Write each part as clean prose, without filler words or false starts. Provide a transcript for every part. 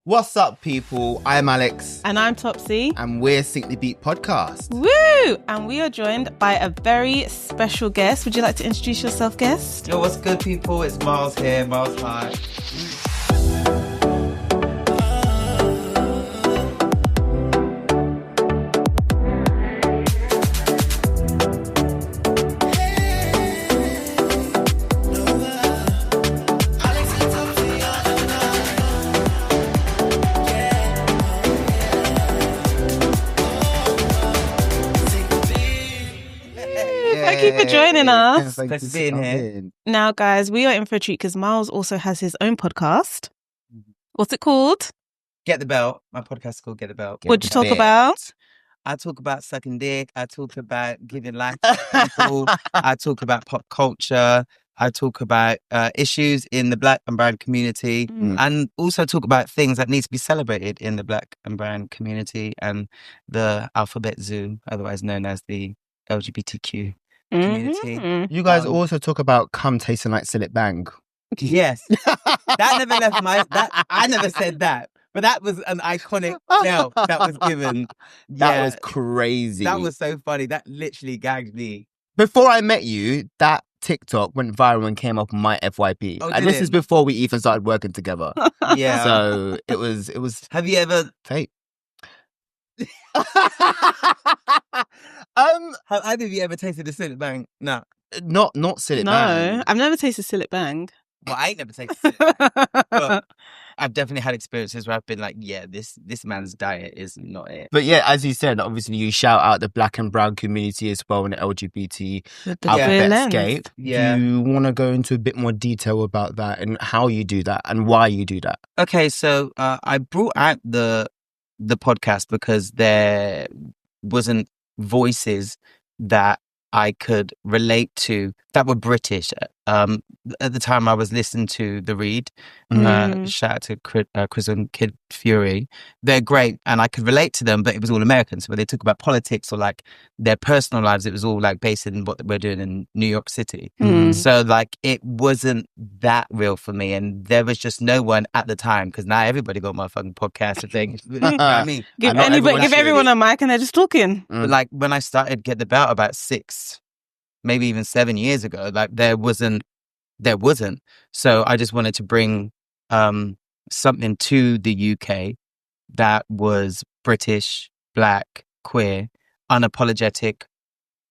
What's up, people? I'm Alex. And I'm Topsy. And we're Sync the Beat Podcast. Woo! And we are joined by a very special guest. Would you like to introduce yourself, guest? Yo, what's good, people? It's Myles here, Myles Hart. Thank you for joining us. Thanks for being here. Now, guys, we are in for a treat because Myles also has his own podcast. What's it called? Get the Belt. My podcast is called Get the Belt. What'd you talk about? I talk about sucking dick. I talk about giving life to people. I talk about pop culture. I talk about issues in the Black and brown community, and also talk about things that need to be celebrated in the Black and brown community and the alphabet zoo, otherwise known as the LGBTQ community. You guys also talk about cum tasting like Sillet Bang. Yes. That never left I never said that. But that was an iconic belt that was given. That was crazy. That was so funny. That literally gagged me. Before I met you, that TikTok went viral and came up on my FYP. Oh, and this is before we even started working together. Yeah. So it was Have you ever fate. have either of you ever tasted a Sillet Bang? No. Not Sillet Bang. No, I've never tasted Sillet Bang. Well, I ain't never tasted Sillet Bang. But I've definitely had experiences where I've been like, yeah, this man's diet is not it. But yeah, as you said, obviously you shout out the Black and brown community as well in the LGBT alphabetscape. Yeah. Do you want to go into a bit more detail about that and how you do that and why you do that? Okay, so I brought out the podcast because there wasn't voices that I could relate to that were British. At the time I was listening to The Read. Shout out to Chris and Kid Fury. They're great and I could relate to them, but it was all American. So when they talk about politics or like their personal lives, it was all like based in what we're doing in New York City. So like it wasn't that real for me, and there was just no one at the time, because now everybody got my fucking podcast and things. You know what I mean? Give everyone a mic and they're just talking. But like when I started Get the Belt about 6, maybe even 7 years ago, like there wasn't. So I just wanted to bring something to the UK that was British, Black, queer, unapologetic,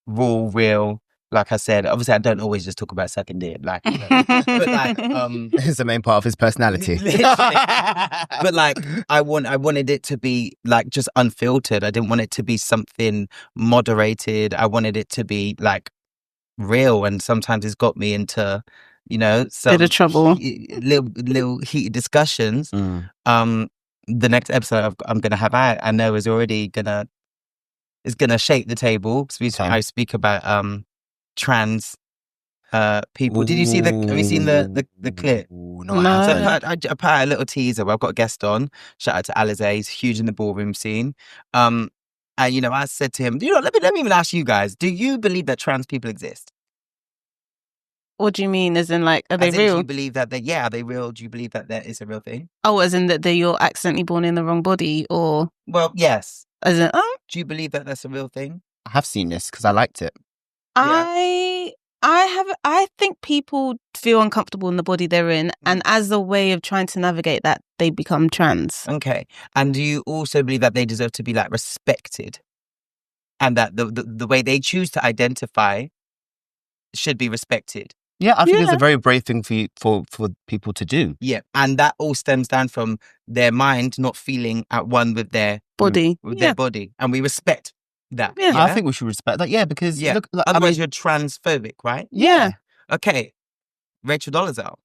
raw, real. Like I said, obviously I don't always just talk about sucking dick, like, you know, but like it's the main part of his personality. But like I wanted it to be like just unfiltered. I didn't want it to be something moderated. I wanted it to be like real, and sometimes it's got me into, you know, some bit of trouble, little heated discussions. The next episode I'm gonna have out, I know is already gonna shake the table. I speak about trans people. Did you see have you seen the clip? No. So I put out a little teaser where I've got a guest on. Shout out to Alize, he's huge in the ballroom scene. And you know, I said to him, you know, let me even ask you guys, do you believe that trans people exist? What do you mean? As in, like, are they real? Do you believe that are they real? Do you believe that there is a real thing? Oh, as in that you're accidentally born in the wrong body, or? Well, yes. As in, do you believe that that's a real thing? I have seen this because I liked it. I think people feel uncomfortable in the body they're in, and as a way of trying to navigate that, they become trans. Okay. And do you also believe that they deserve to be like respected, and that the way they choose to identify should be respected? Yeah, I think it's a very brave thing for people to do. Yeah, and that all stems down from their mind not feeling at one with their body, their body, and we respect that. Yeah. I think we should respect that. Yeah, because look, otherwise you're transphobic, right? Yeah. Okay, Rachel Dolezal.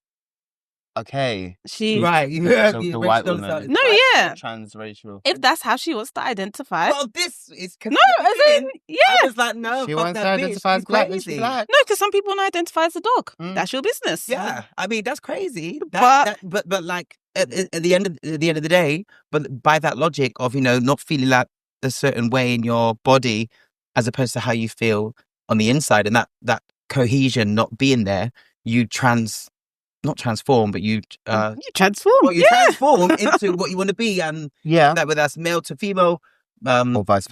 Okay, she right. The white woman. No, yeah, transracial. If that's how she wants to identify. Well, this is no, as in, I was like, no, she wants to identify as black. She's black. No, because some people want to identify as a dog. That's your business. Yeah, I mean that's crazy. But like at the end of the day, but by that logic of, you know, not feeling like a certain way in your body as opposed to how you feel on the inside, and that cohesion not being there, you not transform, but you transform. Well, you transform into what you want to be, and that whether that's male to female, or vice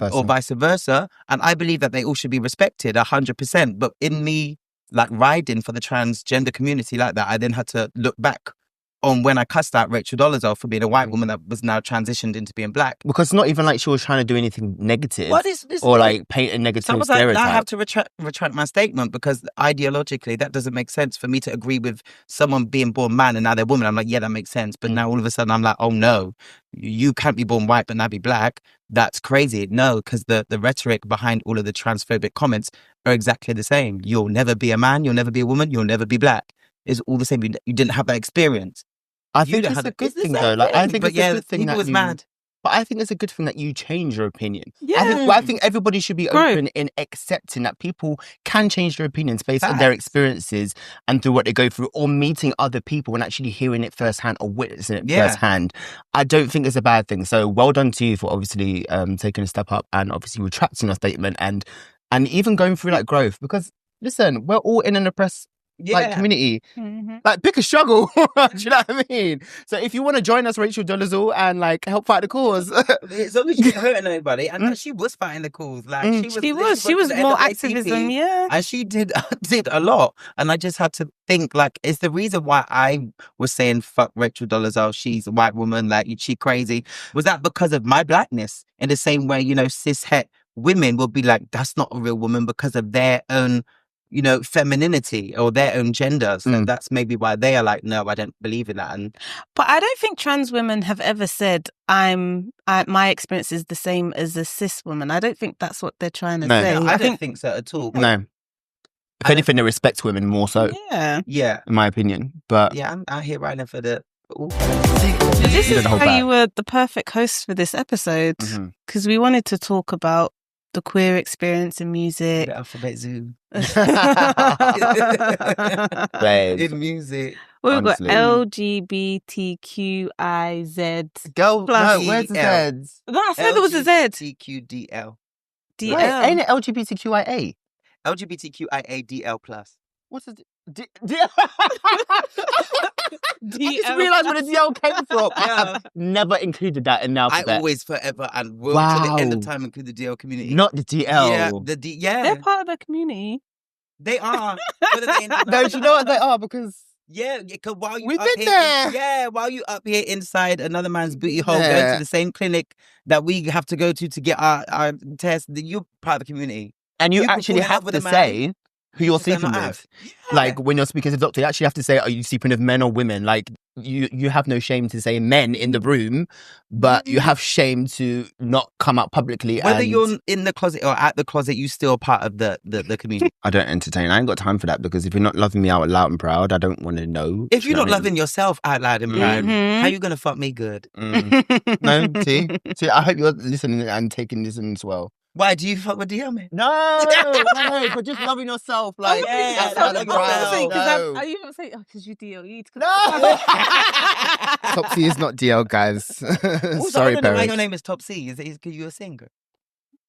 versa. And I believe that they all should be respected 100%. But in me, like riding for the transgender community like that, I then had to look back on when I cussed out Rachel Dolezal for being a white woman that was now transitioned into being black. Because it's not even like she was trying to do anything negative or like paint a negative so stereotype. I have to retract my statement because ideologically that doesn't make sense for me to agree with someone being born man and now they're woman. I'm like, yeah, that makes sense. But now all of a sudden I'm like, oh no, you can't be born white but now be black. That's crazy. No, because the rhetoric behind all of the transphobic comments are exactly the same. You'll never be a man, you'll never be a woman, you'll never be black. It's all the same. You didn't have that experience. I think it's a good thing though. Like, I think it's a good thing that was mad. But I think it's a good thing that you change your opinion. Yeah. I think everybody should be open in accepting that people can change their opinions based on their experiences and through what they go through, or meeting other people and actually hearing it firsthand or witnessing it firsthand. I don't think it's a bad thing. So well done to you for obviously taking a step up and obviously retracting your statement and even going through like growth. Because listen, we're all in an oppressed like community. Like pick a struggle. Do you know what I mean? So if you want to join us, Rachel Dolezal, and like help fight the cause, as long as you didn't hurt anybody, and she was fighting the cause. Like she was more activism, and she did a lot. And I just had to think like, it's the reason why I was saying fuck Rachel Dolezal, she's a white woman, like she crazy. Was that because of my blackness? In the same way, cis het women will be like, that's not a real woman because of their own femininity or their own gender. So that's maybe why they are like, no, I don't believe in that. But I don't think trans women have ever said, my experience is the same as a cis woman. I don't think that's what they're trying to say. I don't think so at all. No. If anything, they respect women more so. Yeah. In my opinion. But yeah, I'm out here writing for the... This is how you were the perfect host for this episode, because we wanted to talk about the queer experience in music. The alphabet zoo. In music. Well, we've got LGBTQIZ. Girl, no, where's the Z's? No, I said there was a Z. LGBTQ-DL. DL. Right, ain't it LGBTQIA? LGBTQIA-DL+. What's the DL? I just realised where the DL came from. I have never included that in the alphabet. I always, forever, and will to the end of time include the DL community. Not the DL. Yeah, They're part of the community. They are. No, you know what they are? Because... Yeah, because while you we've been there. While you up here inside another man's booty hole, going to the same clinic that we have to go to get our test, you're part of the community. And you actually have to say who you're sleeping with. Yeah. Like when you're speaking to the doctor, you actually have to say, are you sleeping with men or women? Like you have no shame to say men in the room, but you have shame to not come out publicly. Whether you're in the closet or at the closet, you're still part of the community. I don't entertain. I ain't got time for that, because if you're not loving me out loud and proud, I don't want to know. If you're not loving yourself out loud and proud, how are you going to fuck me good? No, see, I hope you're listening and taking this in as well. Why do you fuck with DL, man? No, but just loving yourself, like Are you even saying, because you DL? No, Top C is not DL, guys. Sorry, I don't know why your name is Top C. Is it because you're a singer?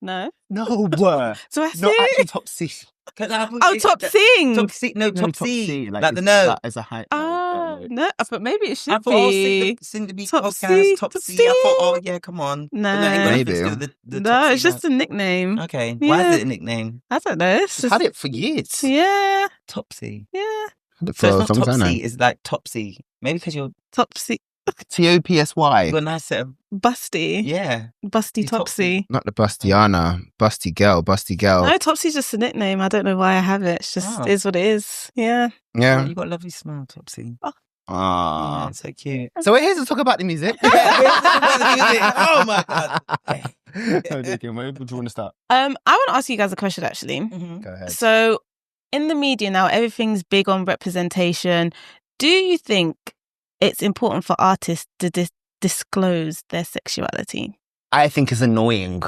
No. So I see. not actually Top C. Top Sing. Top C. No, Top C. Like the no. As a height. No, but maybe it should be. Sing to be Top C. Top C. I thought, yeah, come on. No. Maybe. No, it's just a nickname. Okay. Why is it a nickname? I don't know. It's just... had it for years. Yeah. Topsy. Yeah. So it's not Topsy, it's like Topsy. Maybe because you're... Topsy. Topsy. You got a nice set of... Busty. Yeah. Busty Topsy. Not the Bustiana. Busty girl. No, Topsy's just a nickname. I don't know why I have it. It's just is what it is. Yeah. Yeah. Oh, you got a lovely smile, Topsy. Oh, it's so cute. So we're here to talk about the music. We're here to talk about the music. Oh my God. Where do you want to start? I want to ask you guys a question, actually. Go ahead. So in the media now, everything's big on representation. Do you think it's important for artists to disclose their sexuality? I think it's annoying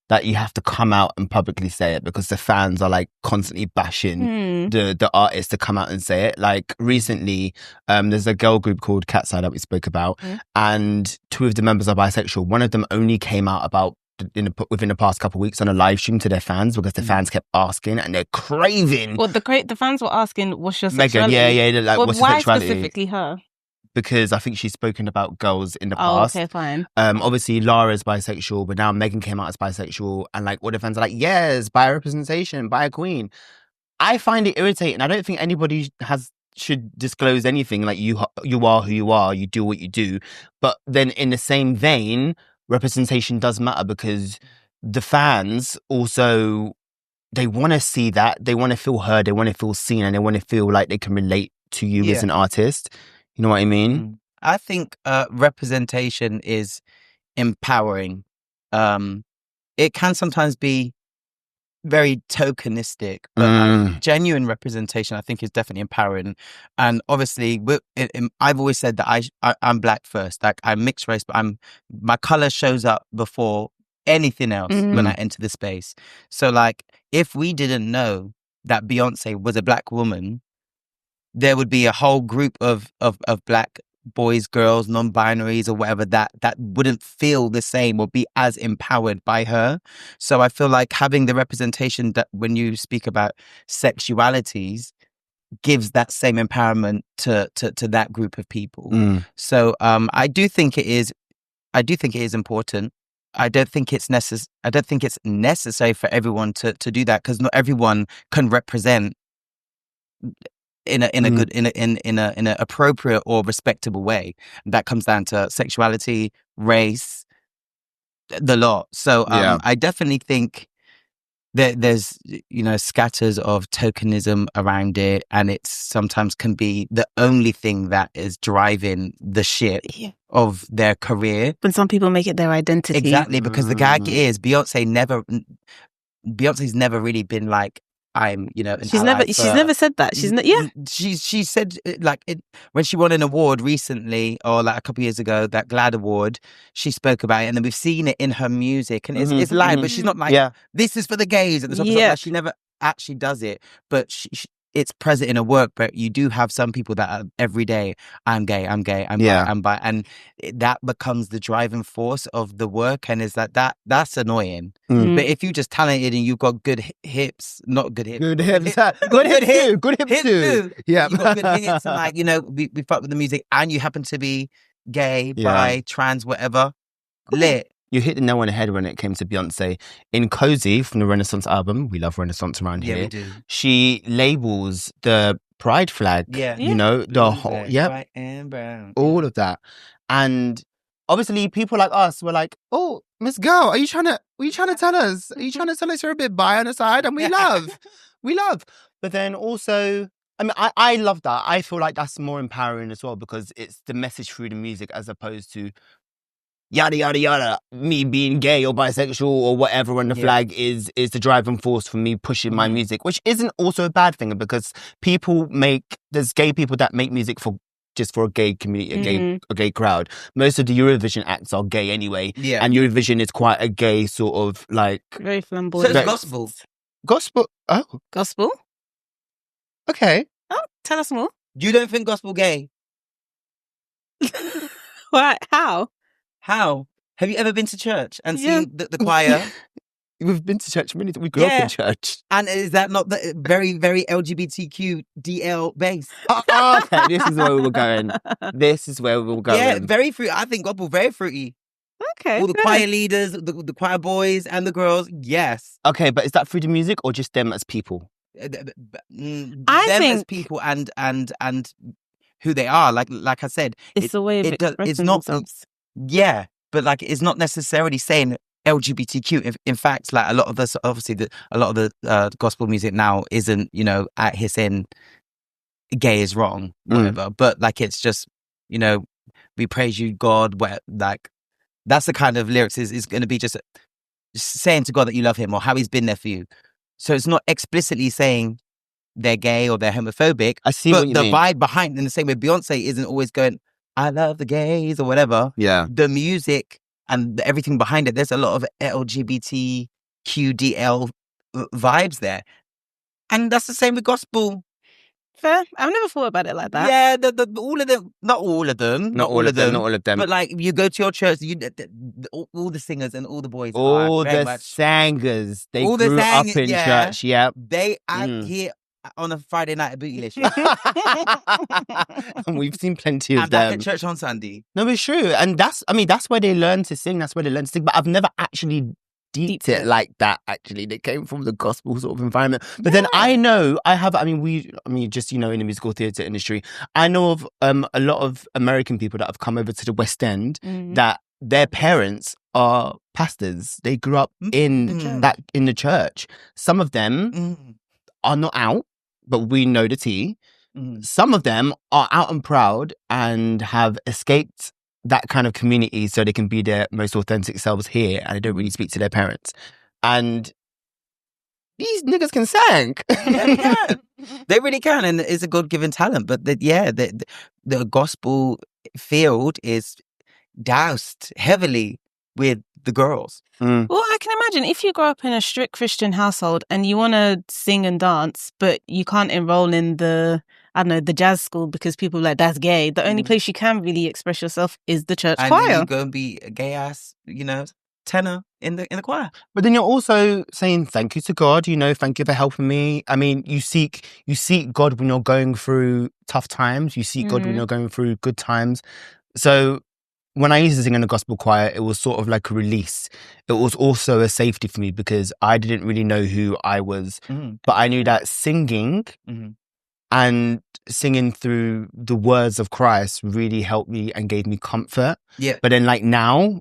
that you have to come out and publicly say it, because the fans are like constantly bashing the artists to come out and say it. Like recently, there's a girl group called Cat's Eye that we spoke about, and two of the members are bisexual. One of them only came out about within the past couple of weeks on a live stream to their fans because the fans kept asking and they're craving. Well, the fans were asking, what's your Meghan, sexuality? yeah, like, what's your why sexuality? Specifically her? Because I think she's spoken about girls in the past. Oh, okay, fine. Obviously, Lara's bisexual, but now Meghan came out as bisexual, and like all the fans are like, yes, bi representation, bi queen. I find it irritating. I don't think anybody should disclose anything. Like you are who you are. You do what you do. But then, in the same vein, representation does matter because the fans also they want to see that. They want to feel heard. They want to feel seen, and they want to feel like they can relate to you as an artist. You know what I mean? I think representation is empowering. It can sometimes be very tokenistic, but genuine representation, I think, is definitely empowering. And obviously, I've always said that I'm black first. Like, I'm mixed race, but my color shows up before anything else when I enter the space. So, like, if we didn't know that Beyonce was a black woman, there would be a whole group of black boys, girls, non-binaries or whatever that wouldn't feel the same or be as empowered by her. So I feel like having the representation that when you speak about sexualities gives that same empowerment to that group of people. So I do think it is important. I don't think it's necessary for everyone to do that, because not everyone can represent in an appropriate or respectable way. That comes down to sexuality, race, the lot. So I definitely think that there's scatters of tokenism around it, and it sometimes can be the only thing that is driving the ship of their career. When some people make it their identity. Exactly, because the gag is Beyonce's never really been like, I'm, she's never said that. She said when she won an award recently, or like a couple of years ago, that GLAAD award, she spoke about it, and then we've seen it in her music, and it's live, but she's not like, this is for the gays at the top. Like, she never actually does it, but it's present in her work. But you do have some people that are every day, I'm gay, I'm bi, I'm bi, and that becomes the driving force of the work, and is that's annoying. But if you're just talented and you've got good hips, not good hips, good hips too. Yeah, you've got good hips, and like we fuck with the music, and you happen to be gay, bi, trans, whatever, lit. You hit the nail on the head when it came to Beyonce. In Cozy from the Renaissance album, we love Renaissance around here. Yeah, we do. She labels the pride flag. The whole, white and brown, all of that. And obviously, people like us were like, "Oh, Miss Girl, are you trying to tell us? Are you trying to tell us you're a bit bi on the side?" And we love. But then also, I mean, I love that. I feel like that's more empowering as well, because it's the message through the music as opposed to yada yada yada, me being gay or bisexual or whatever on the flag is the driving force for me pushing my music, which isn't also a bad thing, because there's gay people that make music just for a gay community, a gay crowd. Most of the Eurovision acts are gay anyway, and Eurovision is quite a gay sort of like very flamboyant. So it's gospel. Gospel. Okay. Oh, tell us more. You don't think gospel gay? What? How? Have you ever been to church and seen the choir? We've been to church many times. We grew up in church. And is that not the very, very LGBTQ-DL based? Okay, this is where we were going. Yeah, very fruity. I think gospel very fruity. Okay. All the choir leaders, the choir boys and the girls, yes. Okay, but is that through the music or just them as people? I think as people and who they are. Like I said, it's a way of expressing themselves. Yeah, but like it's not necessarily saying LGBTQ. In fact, like a lot of the gospel music now isn't at his end gay is wrong, whatever. But like it's just we praise you, God. Where like that's the kind of lyrics is going to be just saying to God that you love him or how he's been there for you. So it's not explicitly saying they're gay or they're homophobic. I see what you mean. The vibe behind, in the same way Beyonce isn't always going, I love the gays or whatever. Yeah. The music and everything behind it, there's a lot of LGBTQ-DL vibes there. And that's the same with gospel. Fair. I've never thought about it like that. Yeah, all of them, not all of them, Not all of them. But like, you go to your church, all the singers and all the boys, all the singers, they grew up in church. Yeah, they out here on a Friday night at Bootylicious. And we've seen plenty of and them. Back at church on Sunday. No, it's true, and that's where they learn to sing. That's where they learn to sing. But I've never actually deeped it like that. Actually, they came from the gospel sort of environment. But then I know just in the musical theatre industry, I know of a lot of American people that have come over to the West End that their parents are pastors. They grew up in the church. Some of them are not out, but we know the tea. Some of them are out and proud and have escaped that kind of community so they can be their most authentic selves here, and they don't really speak to their parents. And these niggas can sing. They really can, and it's a God-given talent. But the gospel field is doused heavily with the girls. Well, I can imagine if you grow up in a strict Christian household and you want to sing and dance, but you can't enroll in the jazz school because people are like, that's gay. The only place you can really express yourself is the church choir. And then you go and be a gay ass, tenor in the choir. But then you're also saying thank you to God. Thank you for helping me. I mean, you seek God when you're going through tough times. You seek God when you're going through good times. So when I used to sing in the gospel choir, it was sort of like a release. It was also a safety for me because I didn't really know who I was, but I knew that singing and singing through the words of Christ really helped me and gave me comfort. Yeah. But then like now,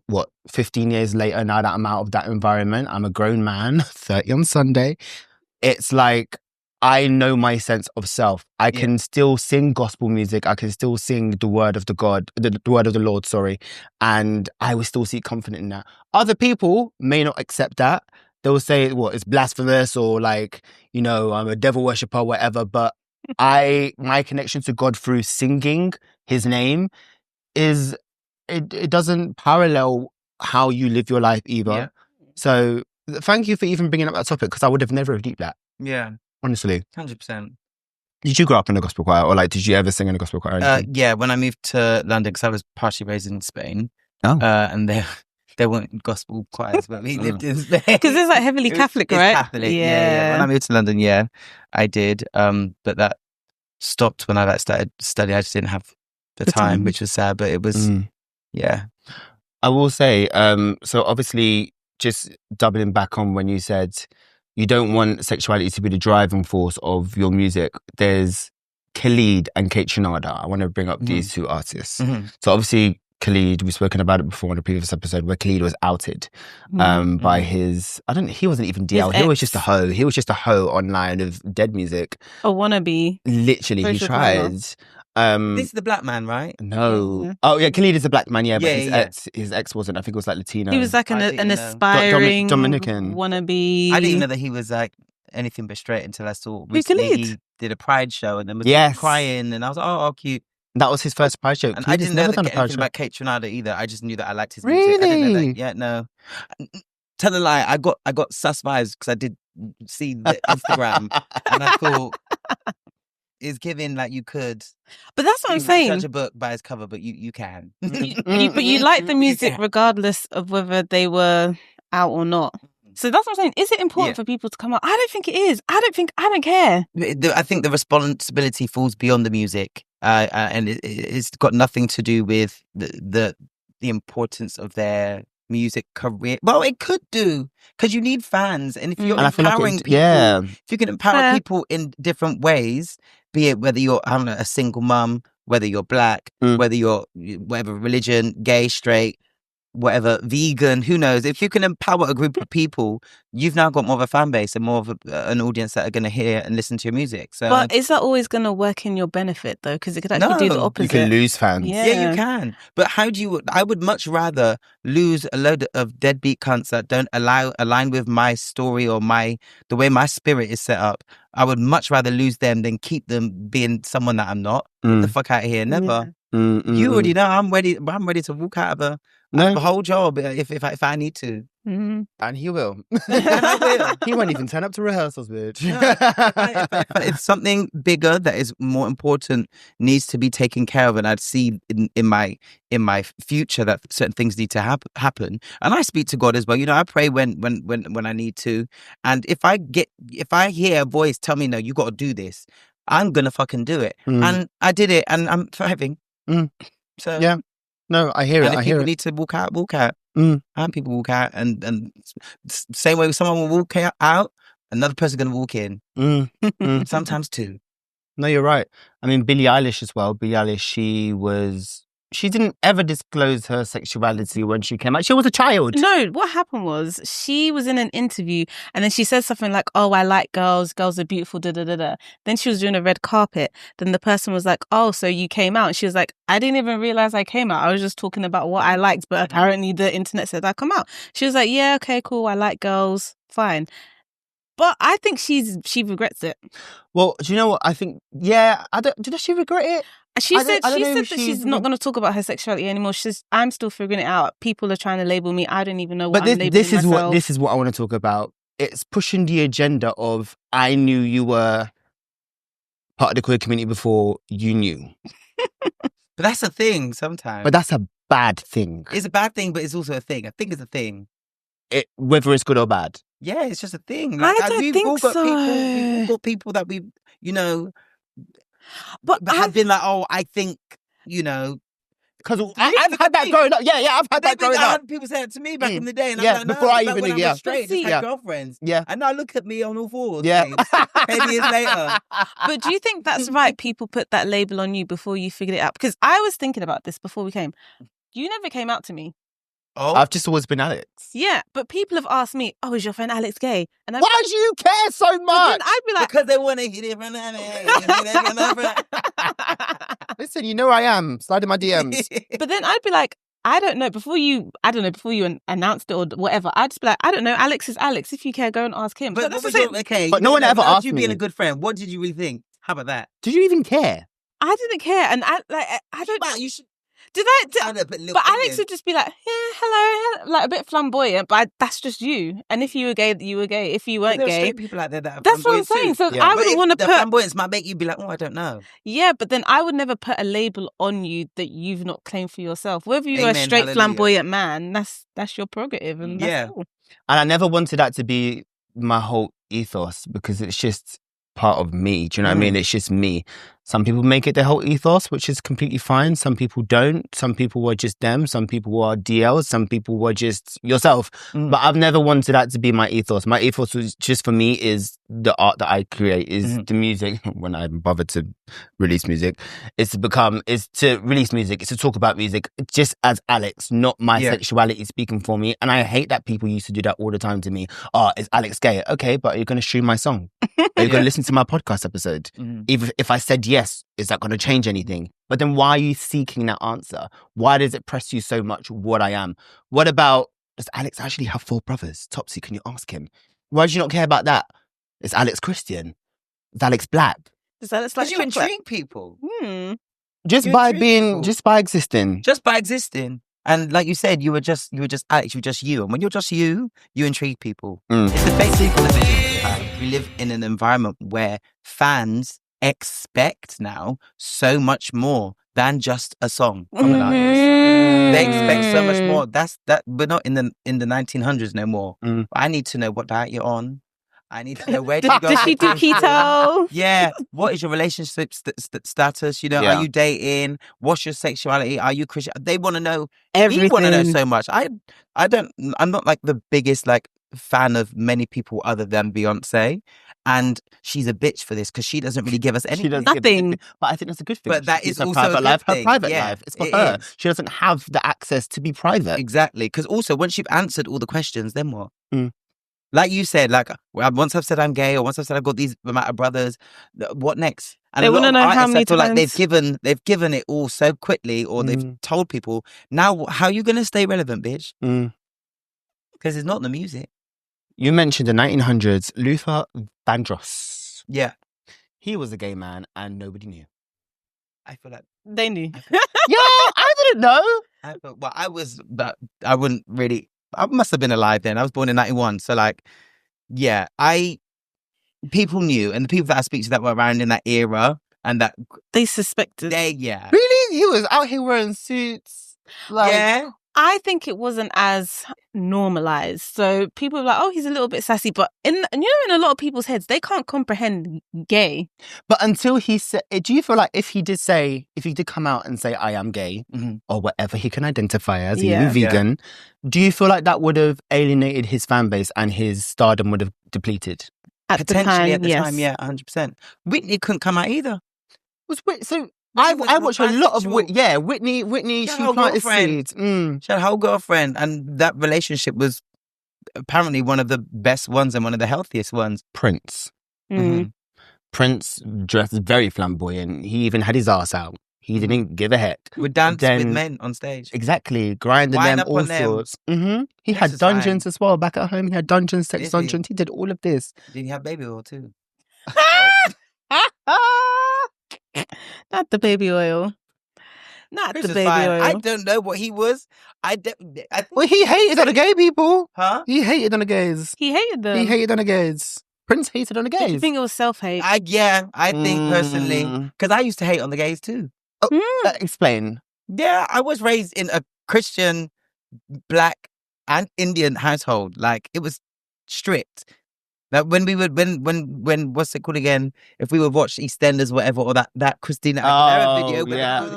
15 years later, now that I'm out of that environment, I'm a grown man, 30 on Sunday. It's like, I know my sense of self. I can still sing gospel music. I can still sing the word of the word of the Lord, sorry. And I will still seek comfort in that. Other people may not accept that. They'll say, it's blasphemous, or like, I'm a devil worshipper, whatever. But my connection to God through singing his name it doesn't parallel how you live your life either. Yeah. So thank you for even bringing up that topic, because I would have never deeped that. Yeah. Honestly. 100%. Did you grow up in a gospel choir, or like, did you ever sing in a gospel choir? Yeah, when I moved to London, because I was partially raised in Spain. Oh. And there weren't gospel choirs, but we lived in Spain. Because it's like heavily Catholic, right? Catholic, yeah. When I moved to London, I did. But that stopped when I started studying. I just didn't have the time, which was sad, but it was, I will say, so obviously, just doubling back on when you said you don't want sexuality to be the driving force of your music. There's Khalid and Kate Trinada. I want to bring up these two artists. So obviously, Khalid, we've spoken about it before in a previous episode, where Khalid was outed by his, he wasn't even DL. He was just a hoe. He was just a hoe online of dead music. A wannabe. Literally, he tried. This is the black man, right? No. Yeah. Oh, yeah, Khalid is a black man, but his ex wasn't. I think it was like Latino. He was like an aspiring Dominican wannabe. I didn't even know that he was like anything but straight until I saw he did a Pride show and then was crying, and I was like, oh, cute. That was his first Pride show. And I didn't know anything about Kate Trinada either. I just knew that I liked his music. Really? I didn't know that. Yeah, no. Tell a lie, I got sus vibes because I did see the Instagram and I thought, it's giving like you could. But that's what I'm saying. Judge a book by its cover, but you can. But you like the music regardless of whether they were out or not. So that's what I'm saying. Is it important for people to come out? I don't think it is. I don't care. I think the responsibility falls beyond the music, and it's got nothing to do with the importance of their music career. Well, it could do, because you need fans, and if you're empowering people, if you can empower people in different ways, be it whether you're a single mum, whether you're black, whether you're whatever religion, gay, straight, whatever, vegan, who knows, if you can empower a group of people, you've now got more of a fan base and more of an audience that are going to hear and listen to your music. So, but is that always going to work in your benefit though? Because it could actually do the opposite. You can lose fans. Yeah, you can. But I would much rather lose a load of deadbeat cunts that don't align with my story or the way my spirit is set up. I would much rather lose them than keep them being someone that I'm not. Get the fuck out of here. Never. You already know I'm ready to walk out of a whole job if I need to. And he will. And I will. He won't even turn up to rehearsals, bitch. If something bigger that is more important needs to be taken care of, and I'd see in my future that certain things need to happen, and I speak to God as well. You know, I pray when I need to, and if I hear a voice tell me, no, you got to do this, I'm gonna fucking do it, and I did it, and I'm thriving. So yeah, no, I hear it. If people need to walk out. And people walk out, and same way someone will walk out, another person going to walk in. Sometimes two. No, you're right. I mean, Billie Eilish as well. Billie Eilish, she didn't ever disclose her sexuality when she came out. She was a child. No, what happened was she was in an interview and then she said something like, oh, I like girls. Girls are beautiful, da-da-da-da. Then she was doing a red carpet. Then the person was like, oh, so you came out. And she was like, I didn't even realize I came out. I was just talking about what I liked. But apparently the internet said I come out. She was like, yeah, okay, cool. I like girls. Fine. But I think she regrets it. Well, do you know what? I think, yeah, does she regret it? She said that she's not going to talk about her sexuality anymore. I'm still figuring it out. People are trying to label me. I don't even know what I'm labeling myself. This is what I want to talk about. It's pushing the agenda of, I knew you were part of the queer community before you knew. But that's a thing sometimes. But that's a bad thing. It's a bad thing, but it's also a thing. I think it's a thing. Whether it's good or bad. Yeah, it's just a thing. Like, I don't think so. We've all got people that we, you know, but have been like, oh, I think, you know. Because I've had that growing up. Yeah, I've had that growing up. I had people say it to me back in the day. And I'm like, before I even knew, straight, just had girlfriends. Yeah. And now look at me on all fours. Yeah. 10 years later. But do you think that's right? People put that label on you before you figured it out? Because I was thinking about this before we came. You never came out to me. Oh. I've just always been Alex. Yeah, but people have asked me, oh, is your friend Alex gay? And why do you care so much? I'd be like, because they want to hear it from Listen, you know I am. Slide in my DMs. But then I'd be like, I don't know, before you announced it or whatever, I'd just be like, I don't know, Alex is Alex. If you care, go and ask him. But okay. But no one ever asked you me. being a good friend, what did you really think? How about that? Did you even care? I didn't care. And I don't... But you should... But Alex would just be like, yeah, hello, like a bit flamboyant, but that's just you. And if you were gay, you were gay. If you weren't gay, straight people out there that are that's what I'm saying. Too. So I wouldn't want to put flamboyance might make you be like, oh, I don't know. Yeah, but then I would never put a label on you that you've not claimed for yourself. Whether you're a straight flamboyant man, that's your prerogative, and that's cool. And I never wanted that to be my whole ethos because it's just part of me. Do you know what I mean? It's just me. Some people make it their whole ethos, which is completely fine. Some people don't. Some people were just them. Some people were DLs. Some people were just yourself. But I've never wanted that to be my ethos. My ethos was just for me is the art that I create, is the music. When I bother to release music, is to release music. It's to talk about music just as Alex, not my sexuality speaking for me. And I hate that people used to do that all the time to me. Oh, is Alex gay? Okay, but are you going to stream my song? Are you going to listen to my podcast episode? Even if I said yes, is that going to change anything? But then why are you seeking that answer? Why does it press you so much what I am? What about, does Alex actually have 4 brothers? Topsy, can you ask him? Why do you not care about that? Is Alex Christian? Is Alex black? Is Alex like you intrigue people? Just by existing. Just by existing. And like you said, you were just Alex, you were just you. And when you're just you intrigue people. It's the basic. We live in an environment where fans expect now so much more than just a song from an artist. They expect so much more. We're not in the 1900s no more. I need to know what diet you're on. I need to know where did you go. Does she do keto? Yeah. What is your relationship status? You know, are you dating? What's your sexuality? Are you Christian? They want to know everything. We want to know so much. I'm not like the biggest like fan of many people other than Beyonce, and she's a bitch for this because she doesn't really give us anything. Nothing. But I think that's a good thing. But that is her also private life. thing. Her private life. It's for her. She doesn't have the access to be private. Exactly. Because also, once you've answered all the questions, then what? Like you said, like once I've said I'm gay, or once I've said I've got these amount of brothers, what next? And they want to know how many times. Like they've given it all so quickly, or they've told people. Now, how are you going to stay relevant, bitch? Because it's not the music. You mentioned the 1900s, Luther Vandross. Yeah. He was a gay man and nobody knew. I feel like... They knew. Yeah, I didn't know. I wouldn't really... I must have been alive then. I was born in 91. So like, yeah, people knew, and the people that I speak to that were around in that era and that they suspected. Really? He was out here wearing suits. Like, yeah. I think it wasn't as normalized. So people were like, oh, he's a little bit sassy. But in a lot of people's heads, they can't comprehend gay. But until he said, do you feel like if he did come out and say, I am gay, or whatever he can identify as, even vegan, do you feel like that would have alienated his fan base and his stardom would have depleted? Potentially at the time, yeah, 100%. Whitney couldn't come out either. So I watched a lot of Whitney. She planted seeds. She had a whole girlfriend, and that relationship was apparently one of the best ones and one of the healthiest ones. Prince Prince dressed very flamboyant. He even had his ass out. He didn't give a heck. Would dance with men on stage. Exactly, grinding them, all sorts. He had dungeons as well back at home. He had dungeons, sex dungeons. He did all of this. Did he have baby oil too? Not the baby oil. Not the baby oil. I don't know what he was. Well, he hated on the gay people. Huh? He hated on the gays. He hated them. He hated on the gays. Prince hated on the gays. Did you think it was self-hate? I think personally, because I used to hate on the gays too. Explain. Yeah, I was raised in a Christian, Black, and Indian household. Like, it was strict. That when we would, when what's it called again? If we would watch EastEnders, whatever, or that Christina Aguilera video,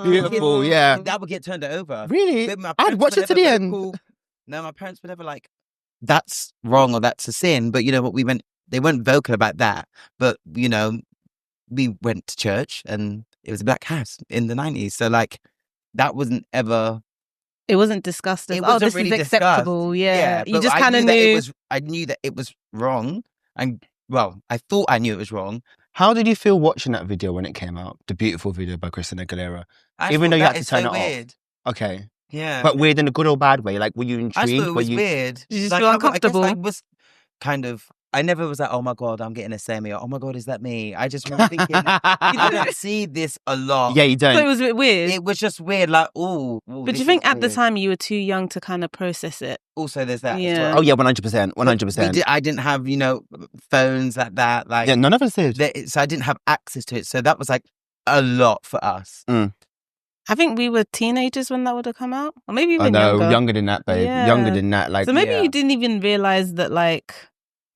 beautiful, that would get turned over. Really? I'd watch it to the end. No, my parents were never like, that's wrong or that's a sin. But you know what? They weren't vocal about that. But we went to church and it was a black house in the 90s. So like, that wasn't ever. It wasn't discussed as, this really is acceptable. Yeah. You just kind of knew. I knew that it was wrong. And, well, I thought I knew it was wrong. How did you feel watching that video when it came out? The beautiful video by Christina Aguilera. Even though you had to turn it off. Okay. Yeah. But weird in a good or bad way? Like, were you intrigued? I thought it was weird. Did you just feel uncomfortable? I was kind of... I never was like, oh my God, I'm getting a semi, or oh my God, is that me? I just remember thinking, you don't see this a lot. Yeah, you don't. So it was a bit weird. It was just weird, like, ooh. But do you think at the time you were too young to kind of process it? Also, there's that. Yeah. As well. Oh yeah, 100%. 100%. I didn't have, phones like that. Like, yeah, none of us did. So I didn't have access to it. So that was like a lot for us. I think we were teenagers when that would have come out, or maybe even younger than that, babe. Yeah. Younger than that, like. So maybe you didn't even realize that, like,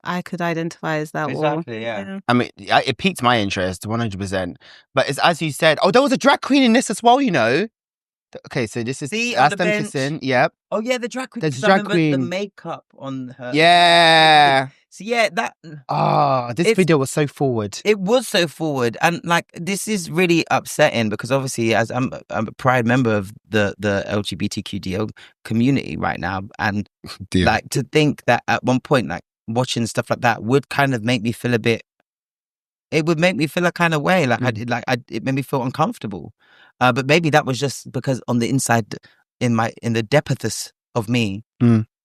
I could identify as that. Exactly, yeah. I mean, it piqued my interest, 100%. But it's as you said. Oh, there was a drag queen in this as well, Okay, so this is Aston Kissing. Yep. Oh yeah, the drag queen. There's a drag queen. The makeup on her. Yeah. So yeah, that. This video was so forward. It was so forward, and like this is really upsetting because obviously, as I'm a proud member of the LGBTQ-DL community right now, and like to think that at one point, like watching stuff like that would kind of make me feel it would make me feel a kind of way, like it made me feel uncomfortable. But maybe that was just because on the inside, in the depths of me,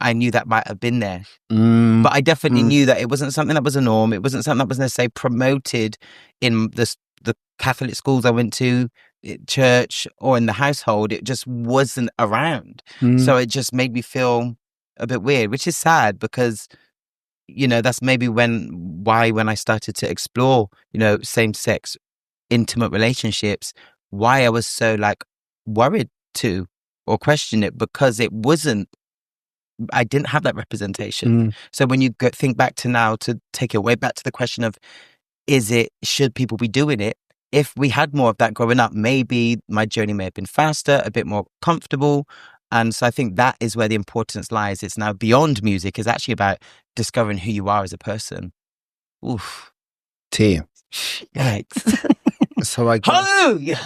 I knew that might have been there. But I definitely knew that it wasn't something that was a norm. It wasn't something that was necessarily promoted in the Catholic schools I went to, church, or in the household. It just wasn't around. So it just made me feel a bit weird, which is sad because that's maybe when I started to explore, same-sex intimate relationships, why I was so like worried to or question it, because I didn't have that representation. So when you think back to now, to take it way back to the question of, should people be doing it? If we had more of that growing up, maybe my journey may have been faster, a bit more comfortable. And so I think that is where the importance lies. It's now beyond music. It's actually about discovering who you are as a person. Oof. Tea. Yikes. So I guess... Hallelujah!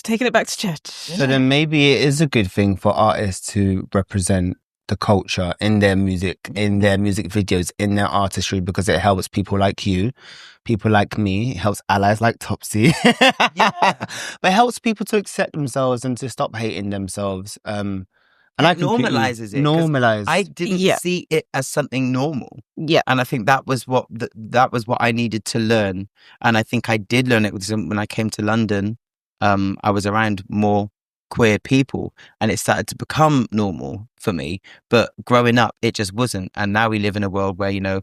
Taking it back to church. So then maybe it is a good thing for artists to represent the culture in their music, in their music videos, in their artistry, because it helps people like you, people like me, it helps allies like Topsy. But it helps people to accept themselves and to stop hating themselves. And it normalizes it. Normalize. I didn't see it as something normal. Yeah. And I think that was what I needed to learn. And I think I did learn it when I came to London. I was around more queer people, and it started to become normal for me. But growing up, it just wasn't. And now we live in a world where, you know,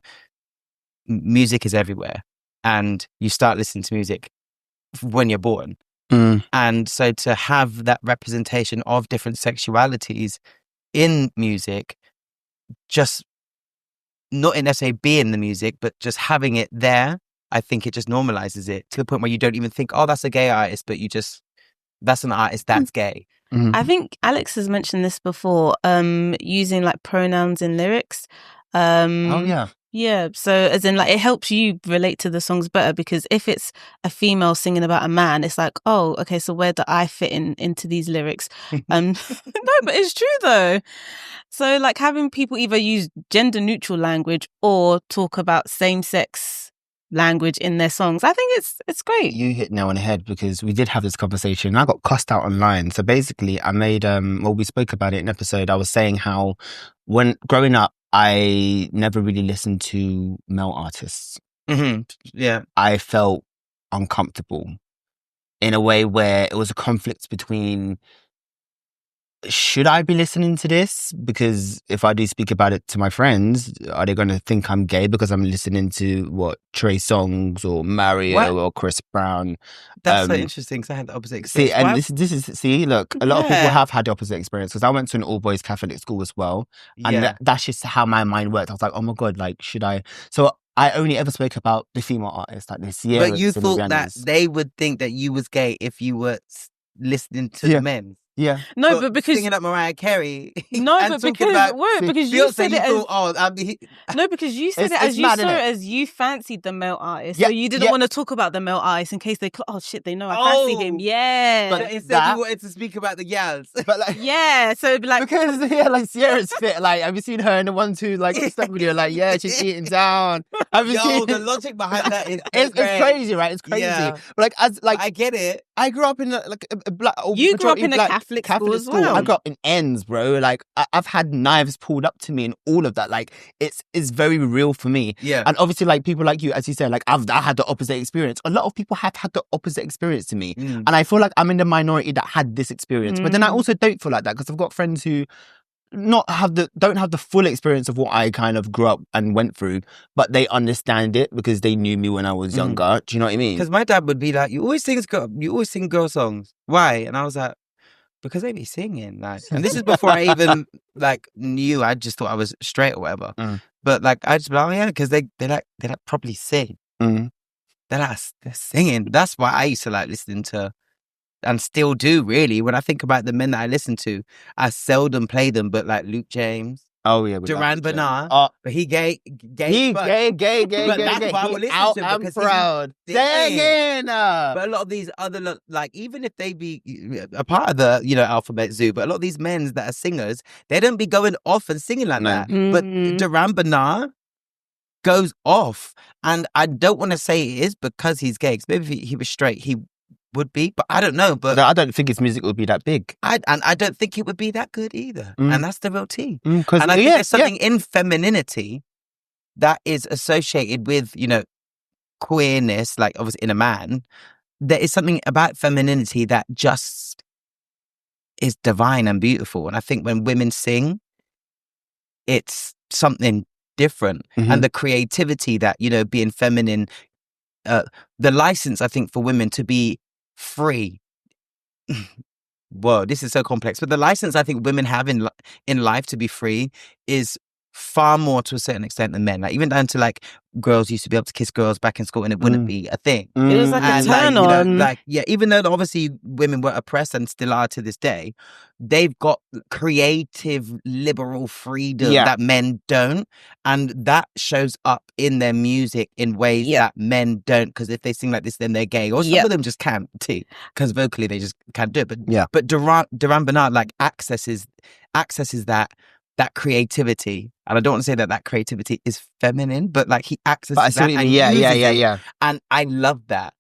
music is everywhere, and you start listening to music when you're born. And so to have that representation of different sexualities in music, just not in necessarily being the music, but just having it there, I think it just normalizes it to the point where you don't even think, oh, that's a gay artist, but that's an artist that's gay. I think Alex has mentioned this before, using like pronouns in lyrics. Oh yeah. Yeah, so as in like it helps you relate to the songs better, because if it's a female singing about a man, it's like, oh, okay, so where do I fit into these lyrics? No, but it's true though. So like having people either use gender neutral language or talk about same sex language in their songs, I think it's great. You hit nail on the head, because we did have this conversation. I got cussed out online. So basically I made we spoke about it in an episode. I was saying how when growing up, I never really listened to male artists. Yeah. I felt uncomfortable in a way where it was a conflict between, should I be listening to this? Because if I do speak about it to my friends, are they going to think I'm gay because I'm listening to Trey Songz or Mario or Chris Brown? That's so interesting, because I had the opposite experience. See, and this is look, a lot of people have had the opposite experience, because I went to an all boys Catholic school as well, and that's just how my mind worked. I was like, oh my god, like, should I? So I only ever spoke about the female artists, like this year. But you thought that they would think that you was gay if you were listening to the men. Yeah. No, but because singing up Mariah Carey. No, but because you said it as no, because you said it as you saw it as you fancied the male artist, so you didn't want to talk about the male artist in case they they know I fancy him. Yeah, but instead you wanted to speak about the gals. But like, yeah, so it'd be like because like Sierra's fit. Like, have you seen her in the 1-2 like step video? Like, yeah, she's eating down. Have you seen the logic behind that is it's crazy, right? It's crazy. Yeah. But like I get it. I grew up in a black. You grew up in a Catholic school as well. I grew up in ends, bro. Like I've had knives pulled up to me and all of that. Like it's very real for me. Yeah. And obviously, like people like you, as you said, like I had the opposite experience. A lot of people have had the opposite experience to me, and I feel like I'm in the minority that had this experience. But then I also don't feel like that, because I've got friends who don't have the full experience of what I kind of grew up and went through, but they understand it because they knew me when I was younger. Do you know what I mean? Because my dad would be like, you always sing girl songs. Why? And I was like, because they be singing. Like, and this is before I even like knew. I just thought I was straight or whatever. But like I just be like, oh yeah, because they like probably sing. They're singing. That's why I used to like listening to, and still do, really. When I think about the men that I listen to, I seldom play them, but like Luke James. Oh yeah, Duran Bernard. but he gay. He gay. But that's why I would listen to him, because proud. Singing. But a lot of these other, like, even if they be a part of the, alphabet zoo, but a lot of these men that are singers, they don't be going off and singing like that. But Duran Bernard goes off, and I don't want to say it is because he's gay. 'Cause maybe if he was straight, he would be, but I don't know. But I don't think his music would be that big. I don't think it would be that good either. And that's the real tea. And I think there's something in femininity that is associated with, queerness, like obviously in a man. There is something about femininity that just is divine and beautiful. And I think when women sing, it's something different. And the creativity that, being feminine, the license, I think, for women to be free. Whoa, this is so complex. But the license I think women have in life to be free is far more to a certain extent than men. Like even down to like girls used to be able to kiss girls back in school and it wouldn't be a thing. It was like a turn on. Even though obviously women were oppressed and still are to this day, they've got creative, liberal freedom that men don't. And that shows up in their music in ways that men don't. Because if they sing like this, then they're gay. Or some of them just can't, too. Because vocally they just can't do it. But Duran Bernard like accesses that creativity. And I don't want to say that creativity is feminine, but like he accesses that and uses it. And I love that.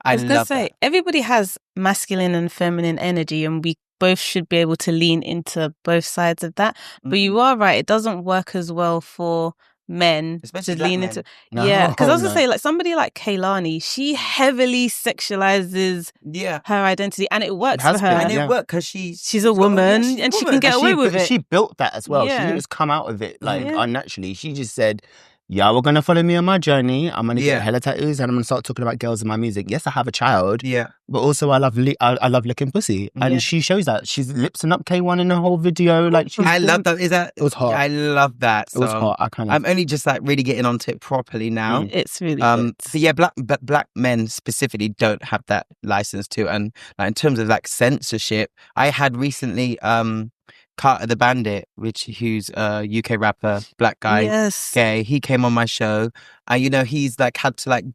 I was going to say, everybody has masculine and feminine energy, and we both should be able to lean into both sides of that. But you are right, it doesn't work as well for men Especially to lean black into. men. Yeah, because I was gonna say, like, somebody like Kehlani, she heavily sexualizes her identity, and it works for her. And it worked because she's a woman, and she can get away with it. She built that as well. Yeah. She didn't just come out of it like unnaturally. She just said, y'all were going to follow me on my journey. I'm going to get hella tattoos and I'm going to start talking about girls in my music. Yes, I have a child. Yeah. But also I love licking pussy. And she shows that. She's lipsing up K1 in the whole video. Like I love that. It was hot. I love that song. It was hot. I'm only just like really getting onto it properly now. It's really good. So yeah, black men specifically don't have that license to. And like, in terms of like censorship, I had recently Carter the Bandit, who's a UK rapper, black guy, gay. He came on my show, and you know he's like had to like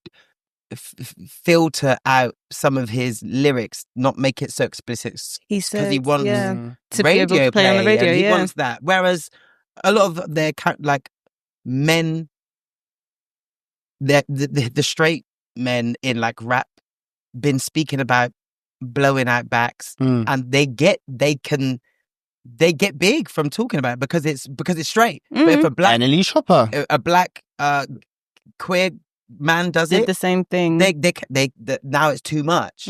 filter out some of his lyrics, not make it so explicit. He said he wants to be able to play on the radio. He wants that. Whereas a lot of their like men, the straight men in like rap, been speaking about blowing out backs, and they get big from talking about it because it's straight. But if a black a black queer man does the same thing, they now it's too much.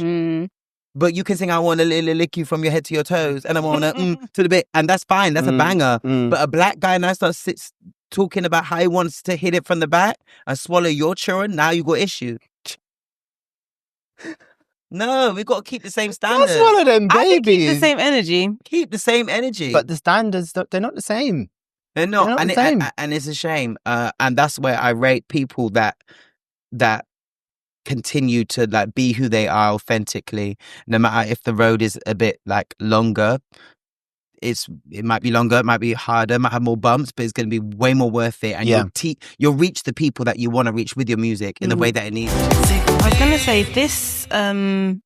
But you can sing, I want to lick you from your head to your toes, and I want to to the bit, and that's fine, that's a banger. But a black guy now starts talking about how he wants to hit it from the back and swallow your children. Now you got issue. No, we've got to keep the same standards. That's one of them, baby. I think keep the same energy. Keep the same energy. But the standards, they're not the same. They're not the same. And it's a shame. And that's where I rate people that continue to like be who they are authentically, no matter if the road is a bit like longer. It might be longer, it might be harder, it might have more bumps, but it's going to be way more worth it. And you'll reach the people that you want to reach with your music in the way that it needs to. I was going to say this, I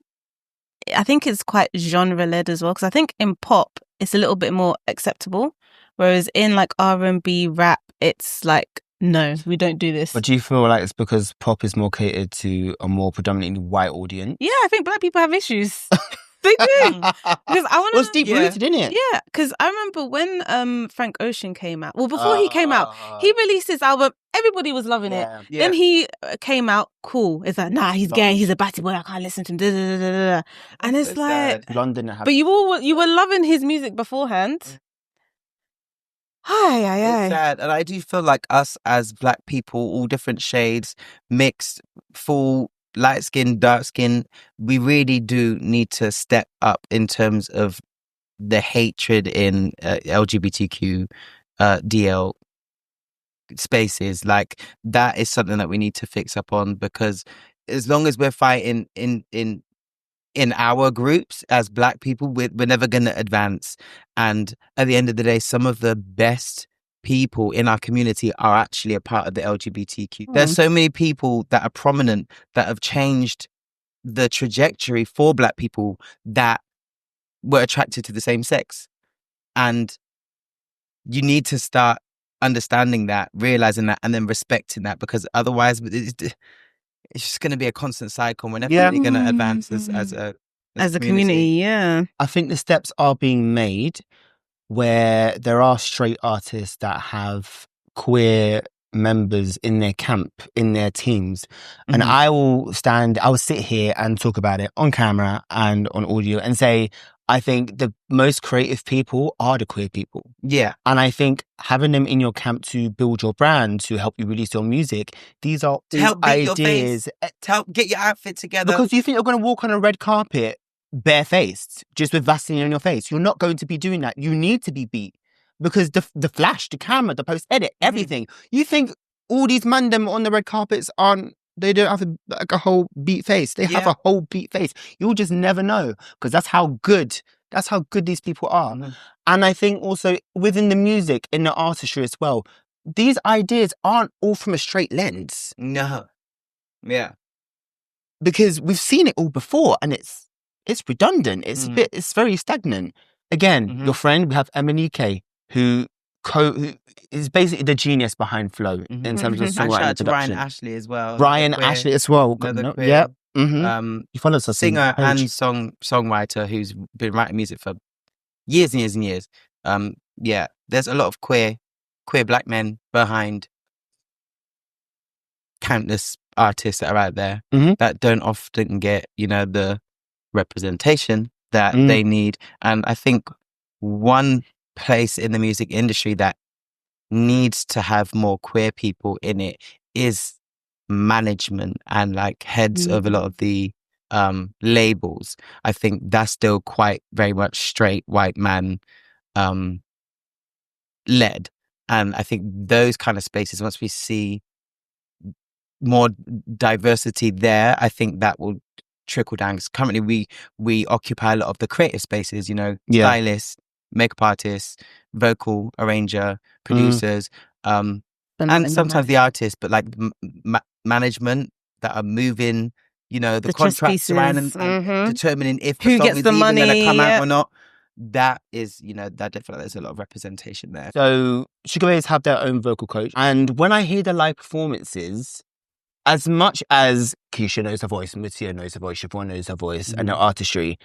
think it's quite genre-led as well, because I think in pop, it's a little bit more acceptable, whereas in like R&B, rap, it's like, no, we don't do this. But do you feel like it's because pop is more catered to a more predominantly white audience? Yeah, I think black people have issues. They do. Because I want to. It's deep rooted, isn't it? Yeah, because I remember when Frank Ocean came out. Well, before he came out, he released his album. Everybody was loving it. Yeah. Then he came out, cool. It's like, nah, he's gay. He's a batty boy. I can't listen to him. Da, da, da, da, da. And it's like, sad. London. But you were loving his music beforehand. It's sad. And I do feel like us as black people, all different shades, mixed, full, light skin, dark skin, we really do need to step up in terms of the hatred in LGBTQ-DL spaces. Like, that is something that we need to fix up on, because as long as we're fighting in our groups as black people, we're never going to advance. And at the end of the day, some of the best people in our community are actually a part of the LGBTQ. There's so many people that are prominent that have changed the trajectory for black people that were attracted to the same sex. And you need to start understanding that, realizing that, and then respecting that, because otherwise it's just going to be a constant cycle. We're never really going to advance as a community. Yeah. I think the steps are being made where there are straight artists that have queer members in their camp, in their teams. And I will sit here and talk about it on camera and on audio and say, I think the most creative people are the queer people. Yeah. And I think having them in your camp to build your brand, to help you release your music, these are to help ideas. To help get your outfit together. Because you think you're going to walk on a red carpet barefaced, just with Vaseline on your face. You're not going to be doing that. You need to be beat. Because the flash, the camera, the post-edit, everything. You think all these man them on the red carpets they don't have a whole beat face. They have a whole beat face. You'll just never know, because that's how good these people are. And I think also within the music, in the artistry as well, these ideas aren't all from a straight lens. No. Yeah. Because we've seen it all before, and it's redundant. It's very stagnant. Again, your friend, we have Emanike, who is basically the genius behind Flow in terms of songwriting and production. Ryan Ashley as well. Ashley as well. Yeah. He follows us. Singer and songwriter who's been writing music for years and years and years. There's a lot of queer black men behind countless artists that are out there Mhm. that don't often get, the representation that they need. And I think one place in the music industry that needs to have more queer people in it is management and like heads of a lot of the labels. I think that's still quite very much straight white man led. And I think those kind of spaces, once we see more diversity there, I think that will trickle down. Because currently we occupy a lot of the creative spaces, stylists, makeup artists, vocal arranger, producers, and sometimes the artists, but like management that are moving, the contracts around and determining if the who song gets is the even money, going to come out or not. That is, that definitely there's a lot of representation there. So Sugar Babes have their own vocal coach. And when I hear the live performances, as much as Keisha knows her voice, Mutia knows her voice, Siobhan knows her voice, and her artistry,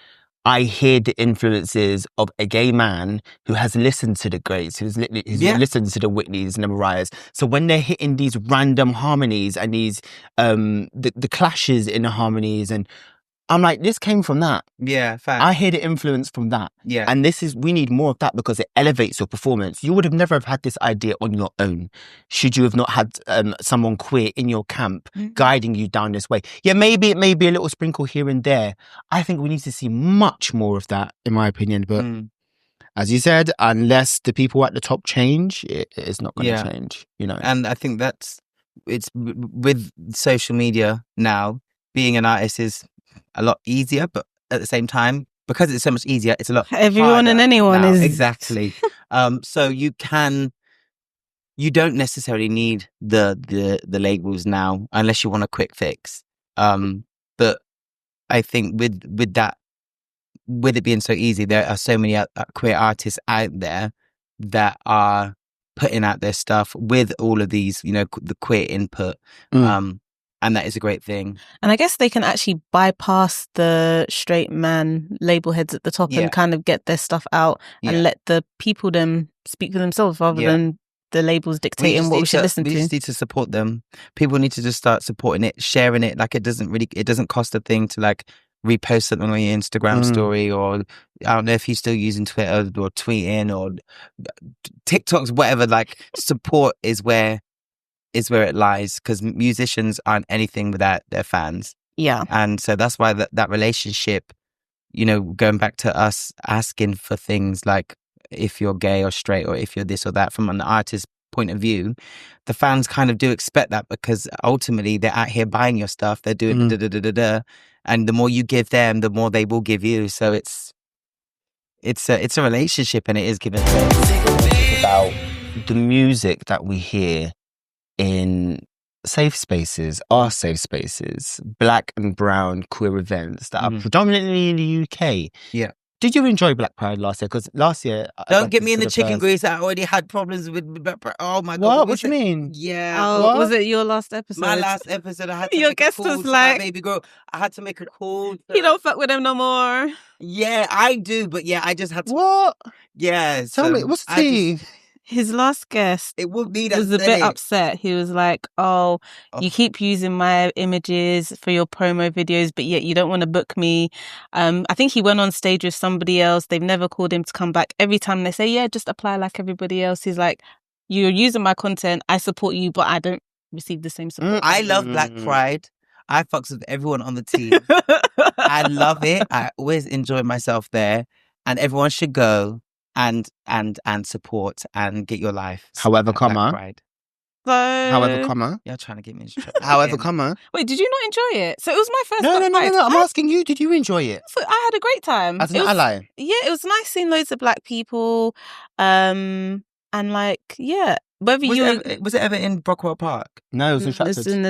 I hear the influences of a gay man who has listened to the greats, who's listened to the Whitneys and the Mariahs. So when they're hitting these random harmonies and these the clashes in the harmonies, and I'm like, this came from that. Yeah, fact. I hear the influence from that. Yeah. And we need more of that because it elevates your performance. You would have never have had this idea on your own should you have not had someone queer in your camp guiding you down this way. Yeah, maybe it may be a little sprinkle here and there. I think we need to see much more of that, in my opinion. But as you said, unless the people at the top change, it is not going to change, And I think it's with social media now, being an artist is a lot easier, but at the same time, because it's so much easier, it's a lot everyone and anyone now. is Exactly. So you don't necessarily need the labels now unless you want a quick fix. But I think with that, with it being so easy, there are so many queer artists out there that are putting out their stuff with all of these, the queer input. And that is a great thing. And I guess they can actually bypass the straight man label heads at the top and kind of get their stuff out and let the people them speak for themselves rather than the labels dictating what we should listen to. We just need to support them. People need to just start supporting it, sharing it. Like it doesn't cost a thing to like repost something on your Instagram story, or I don't know if you're still using Twitter or tweeting or TikToks, whatever. Like support is where it lies, because musicians aren't anything without their fans. Yeah. And so that's why that relationship, going back to us asking for things like if you're gay or straight or if you're this or that from an artist's point of view, the fans kind of do expect that, because ultimately they're out here buying your stuff, they're doing and the more you give them, the more they will give you. So it's a relationship, and it is given. About the music that we hear in safe spaces, our safe spaces, black and brown queer events that are predominantly in the UK. Yeah. Did you enjoy Black Pride last year? Because last year... Don't get me in the chicken grease. I already had problems with Black Pride. Oh my What? God. What do you mean? Yeah. Oh, was it your last episode? My last episode, I had to your make guest a call was to like, that baby girl. I had to make a call. You don't fuck with them no more. Yeah, I do. But yeah, I just had to... What? Yeah. Tell me, what's the tea? His last guest was a bit upset. He was like, you keep using my images for your promo videos, but yet you don't want to book me. I think he went on stage with somebody else. They've never called him to come back. Every time they say, yeah, just apply like everybody else. He's like, you're using my content. I support you, but I don't receive the same support. I love Black Pride. I fucks with everyone on the team. I love it. I always enjoy myself there. And everyone should go and support and get your life. However, Pride. So, You're trying to get me into trouble. However, wait, did you not enjoy it? So it was my first. No. I'm asking you, did you enjoy it? I had a great time. As an ally? Yeah, it was nice seeing loads of black people. And like, yeah. Was it ever in Brockwell Park? No, it was in Stratford. It was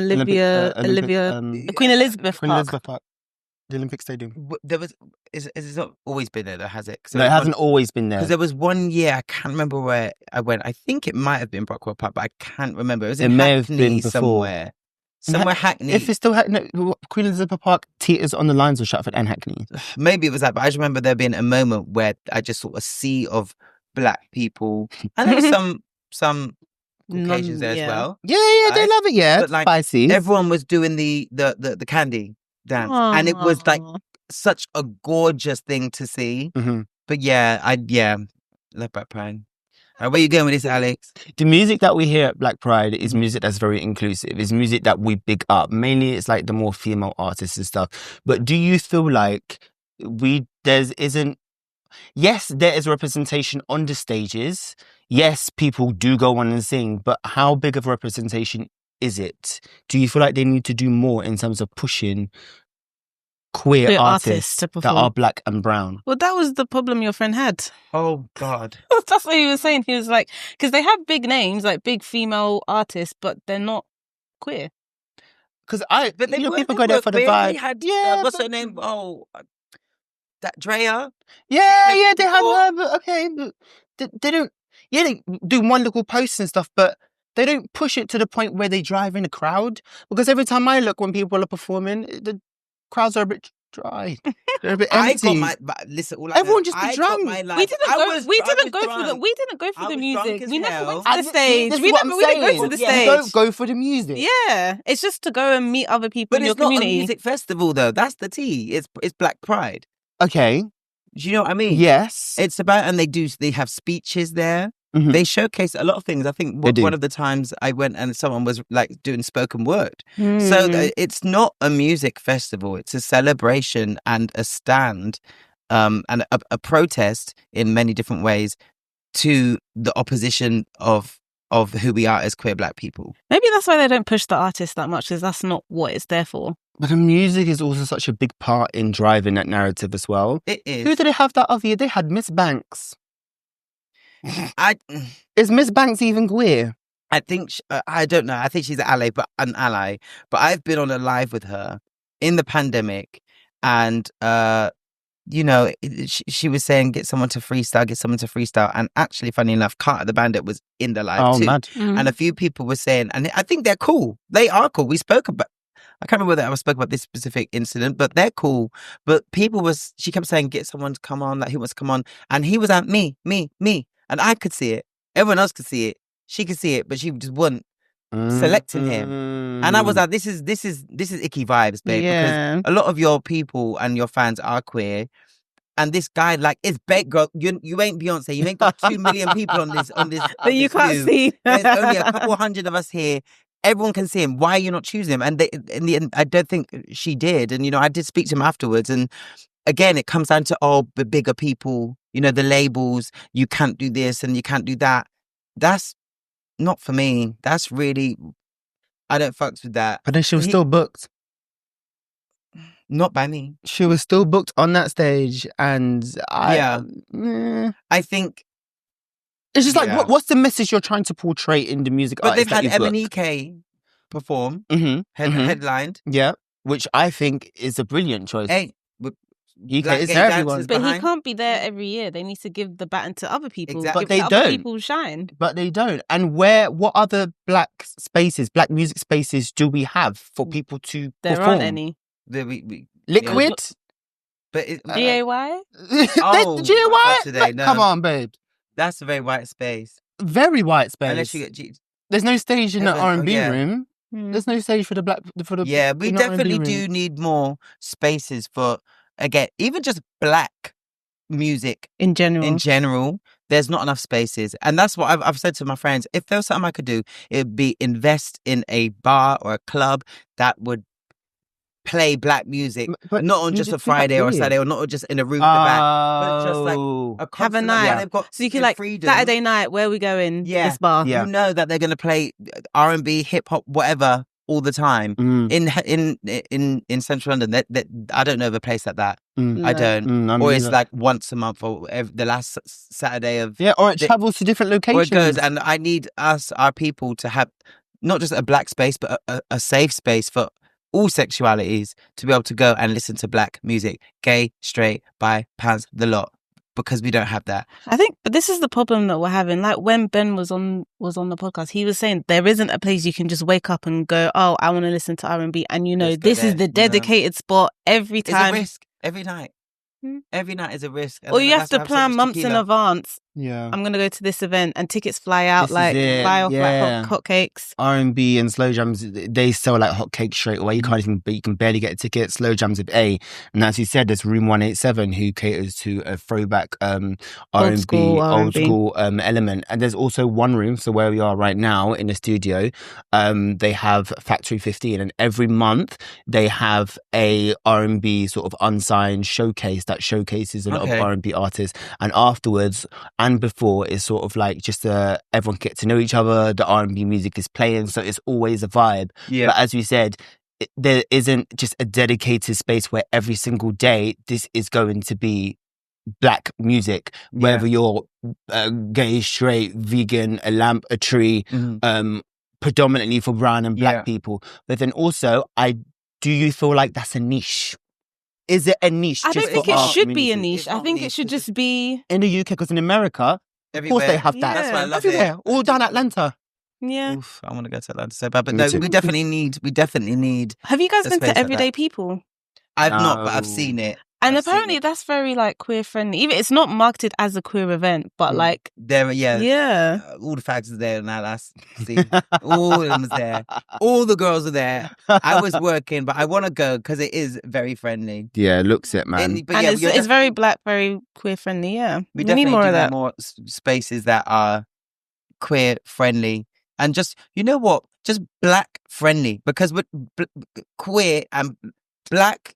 in Queen Elizabeth Park. The Olympic Stadium. It's not always been there, though, has it? No, it hasn't always been there. Because there was one year, I can't remember where I went. I think it might have been Brockwell Park, but I can't remember. It was in Hackney, may have been before. Somewhere Hackney. If it's still Hackney, Queen Elizabeth Park teeters on the lines of Stratford and Hackney. Maybe it was that, but I just remember there being a moment where I just saw a sea of black people. And there was some Caucasians there as well. Yeah, they love it. Yeah, but like spicy. Everyone was doing the candy dance, and it was like such a gorgeous thing to see. Mm-hmm. But love Black Pride. Where are you going with this, Alex? The music that we hear at Black Pride is music that's very inclusive. It's music that we big up. Mainly, it's like the more female artists and stuff. But do you feel like yes, there is representation on the stages. Yes, people do go on and sing. But how big of a representation is it? Do you feel like they need to do more in terms of pushing queer artists that are black and brown? Well, that was the problem your friend had. Oh, God. That's what he was saying. He was like, because they have big names, like big female artists, but they're not queer. Because people go there for the vibe. They had, what's her name? Oh, that Drea. Yeah, they have her, but okay, but they don't. Yeah, they do one little post and stuff, but they don't push it to the point where they drive in a crowd. Because every time I look when people are performing, the crowds are a bit dry. They're a bit empty. Everyone just be drunk. We didn't go for the music. We never went to the stage. We didn't go to the stage. You don't go for the music. Yeah, it's just to go and meet other people in your community. But it's not a music festival, though. That's the tea. It's Black Pride. Okay. Do you know what I mean? Yes. It's about, and they have speeches there. Mm-hmm. They showcase a lot of things. I think one of the times I went and someone was like doing spoken word. So it's not a music festival. It's a celebration and a stand and a protest in many different ways to the opposition of who we are as queer black people. Maybe that's why they don't push the artists that much, because that's not what it's there for. But the music is also such a big part in driving that narrative as well. It is. Who did they have that other year? They had Miss Banks. Is Miss Banks even queer? I think I don't know. I think she's an ally. But I've been on a live with her in the pandemic, and she was saying get someone to freestyle. And actually, funny enough, Carter the Bandit was in the live too. Mad. And a few people were saying, and I think they're cool. They are cool. We spoke about. I can't remember whether I spoke about this specific incident, but they're cool. But she kept saying, get someone to come on, like who wants to come on? And he was like, me. And I could see it. Everyone else could see it. She could see it, but she just wasn't selecting him. And I was like, this is icky vibes, babe. Yeah. Because a lot of your people and your fans are queer. And this guy, like, it's bait, girl. You ain't Beyonce. You ain't got 2 million people on this. But you can't see. There's only a couple hundred of us here. Everyone can see him. Why are you not choosing him? And in the end, I don't think she did. And, I did speak to him afterwards. And again, it comes down to, the bigger people, the labels, you can't do this and you can't do that. That's not for me. That's really, I don't fucks with that. But then she was still booked. Not by me. She was still booked on that stage. And I think. It's just like, what's the message you're trying to portray in the music? But they've had Emanike perform, headlined. Yeah, which I think is a brilliant choice. Hey, EK is everyone. But he can't be there every year. They need to give the baton to other people. Exactly. But they other don't. People shine. But they don't. And what other black music spaces do we have for people to there perform? Aren't any. Liquid? But GAY? GAY? Today, no. Come on, babe. That's a very white space. Very white space. Unless you get there's no stage in the R&B room. There's no stage for the black. Yeah, we definitely do need more spaces for, again, even just black music in general. There's not enough spaces, and that's what I've said to my friends. If there was something I could do, it'd be invest in a bar or a club that would play black music, but not on just a Friday or a Saturday, or not just in a room in the back, but just like have a night. So you can like freedom. Saturday night, where are we going? This bar. You know that they're going to play R&B, hip hop, whatever all the time in Central London. I don't know of a place like that. I don't. Or it's like once a month or the last Saturday of or it travels to different locations. Or it goes, and I need our people to have not just a black space, but a safe space for all sexualities to be able to go and listen to black music, gay, straight, bi, pans, the lot, because we don't have that. I think, but this is the problem that we're having. Like when Ben was on the podcast, he was saying there isn't a place you can just wake up and go, oh, I want to listen to R&B, and this is the dedicated spot every time. It's a risk every night. Every night is a risk. Or you have to plan months in advance Yeah. I'm going to go to this event, and tickets fly out fly off like hotcakes. R&B and slow jams, they sell like hotcakes straight away. You can barely get a ticket. Slow jams with A. And as you said, there's Room 187 who caters to a throwback R&B, old school element. And there's also One Room, so where we are right now in the studio, they have Factory 15, and every month they have a R&B sort of unsigned showcase that showcases a lot of R&B artists. And afterwards and before is sort of like just everyone get to know each other. The R&B music is playing, so it's always a vibe. Yeah. But as we said, there isn't just a dedicated space where every single day this is going to be black music, whether you're gay, straight, vegan, a lamp, a tree, predominantly for brown and black people. But then also, do you feel like that's a niche? Is it a niche? I don't think it should be a niche. I think it should just be... In the UK, because in America, of course they have that. That's why I love it. All down Atlanta. Yeah. Oof, I want to go to Atlanta so bad. But no, we definitely need... Have you guys been to Everyday People? I've not, but I've seen it. And apparently that's very like queer friendly. Even it's not marketed as a queer event, but like there, all the fags are there now. All of them was there. All the girls are there. I was working, but I want to go because it is very friendly. Yeah, looks it, man. And it's very black, very queer friendly. Yeah, we need more of that. More spaces that are queer friendly and just just black friendly, because we're queer and black.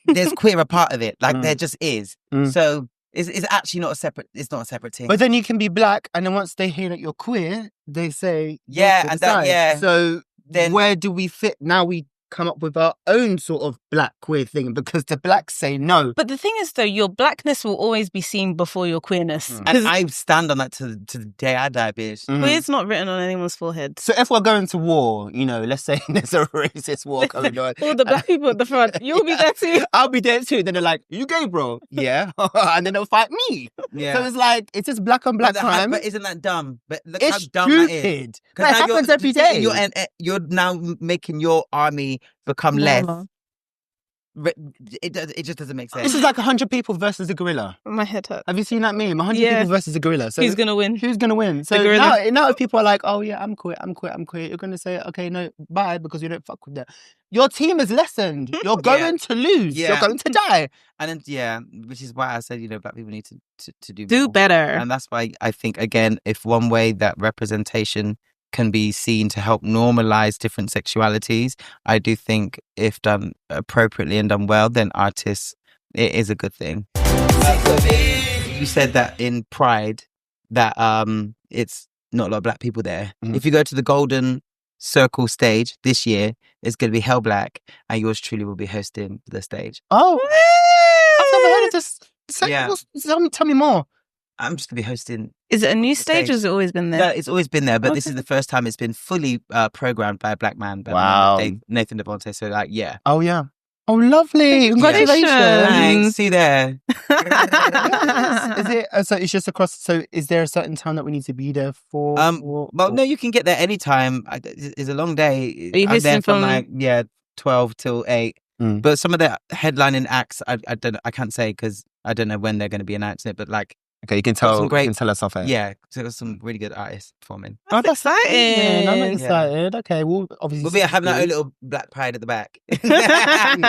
There's queer a part of it, like there just is. So it's actually not a separate. It's not a separate thing. But then you can be black, and then once they hear that you're queer, they say So then where do we fit? Now we come up with our own sort of black queer thing, because the blacks say no. But the thing is, though, your blackness will always be seen before your queerness. And I stand on that to the day I die, bitch. Queer's not written on anyone's forehead. So if we're going to war, let's say there's a racist war going on. All the black people at the front, you'll be there too. I'll be there too. Then they're like, you gay, bro? Yeah. And then they'll fight me. Yeah. So it's like, it's just black on black crime. But isn't that dumb? But look it's how dumb stupid. that is. That happens every day. You're now making your army become less. It just doesn't make sense. This is like 100 people versus a gorilla. My head hurts. Have you seen that meme? 100 people versus a gorilla. So who's gonna win? Who's gonna win? So now if people are like, oh yeah, I'm queer, you're gonna say, okay, no, bye, because you don't fuck with that. Your team is lessened. You're going to lose. You're going to die. And then, which is why I said, black people need to do better. And that's why I think, again, if one way that representation can be seen to help normalize different sexualities, I do think if done appropriately and done well, then artists, it is a good thing. You said that in Pride that it's not a lot of black people there. If you go to the Golden Circle stage this year, it's going to be hell black, and yours truly will be hosting the stage. Oh, I've never heard of this. Tell me more. I'm just going to be hosting. Is it a new stage or has it always been there? No, it's always been there, but this is the first time it's been fully programmed by a black man. Wow. Nathan Devontae. So, yeah. Oh, yeah. Oh, lovely. Congratulations. Thanks. See you there. Is it, so it's just across, so is there a certain time that we need to be there for? No, you can get there anytime. It's a long day. I'm there from 12 till 8. But some of the headlining acts, I can't say because I don't know when they're going to be announcing it, but like, okay, you can tell us off air. Yeah, so there's some really good artists performing. That's exciting. I'm excited. Yeah. Okay, well, obviously... We'll be having our own little black pride at the back. And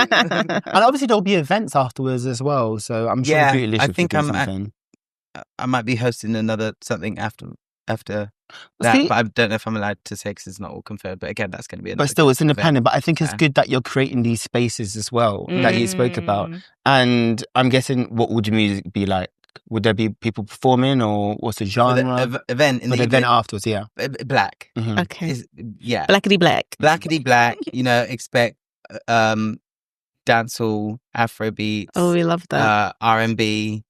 obviously there'll be events afterwards as well, so I'm sure I think I might be hosting something after that, but I don't know if I'm allowed to say because it's not all confirmed. But again, that's going to be but still, it's independent. But I think it's good that you're creating these spaces as well that you spoke about. And I'm guessing, what would your music be like? Would there be people performing, or what's the genre? The event in the event afterwards, yeah. Black. Okay. Blackity black. Blackity black. Expect dancehall, Afrobeats. Oh, we love that. R&B.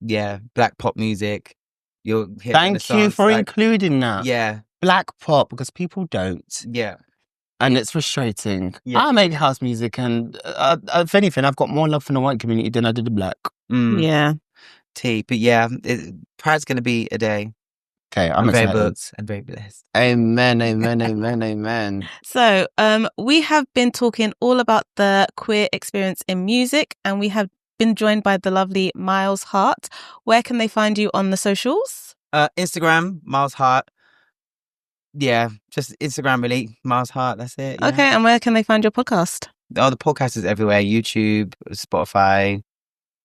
Yeah, black pop music. Thank you for including that. Yeah. Black pop, because people don't. Yeah. And it's frustrating. Yeah. I make house music, and if anything, I've got more love for the white community than I did the black. Yeah. But yeah, Pride's going to be a day. Okay, I'm very excited. booked and very blessed. Amen, amen, amen, amen. So, we have been talking all about the queer experience in music, and we have been joined by the lovely Myles Hart. Where can they find you on the socials? Instagram, Myles Hart. Yeah, just Instagram really, Myles Hart, that's it. Yeah. Okay, and where can they find your podcast? Oh, the podcast is everywhere. YouTube, Spotify,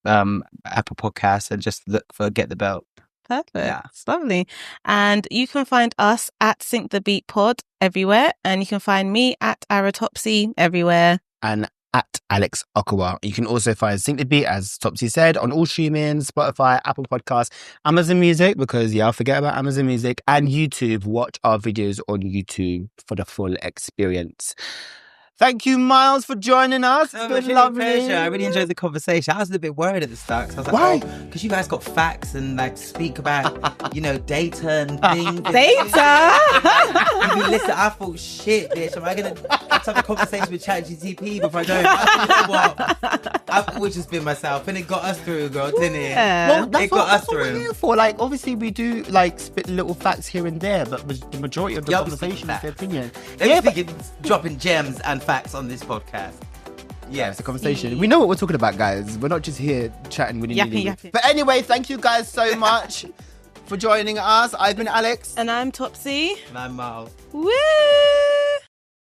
Apple Podcasts, and just look for Get the Belt. Perfect. Yeah. It's lovely. And you can find us at Sync the Beat Pod everywhere. And you can find me at Aratopsy everywhere. And at Alex Okawa. You can also find Sync the Beat, as Topsy said, on all streaming, Spotify, Apple Podcasts, Amazon Music, because I'll forget about Amazon Music, and YouTube. Watch our videos on YouTube for the full experience. Thank you, Myles, for joining us. It's been lovely. Pleasure. I really enjoyed the conversation. I was a little bit worried at the start because I was like, why? Because you guys got facts and like speak about, data and things. Data? Listen, I thought, shit, bitch, am I going to have a conversation with ChatGPT before I go? What? I've always just been myself, and it got us through, girl, didn't it? Well, it got us through. What we're here for. Like, obviously, we do like spit little facts here and there, but the majority of the conversation is the opinion. Dropping gems and facts on this podcast. Yeah, it's a conversation. We know what we're talking about, guys. We're not just here chatting with you. But anyway, thank you guys so much for joining us. I've been Alex. And I'm Topsy. And I'm Myles. Woo!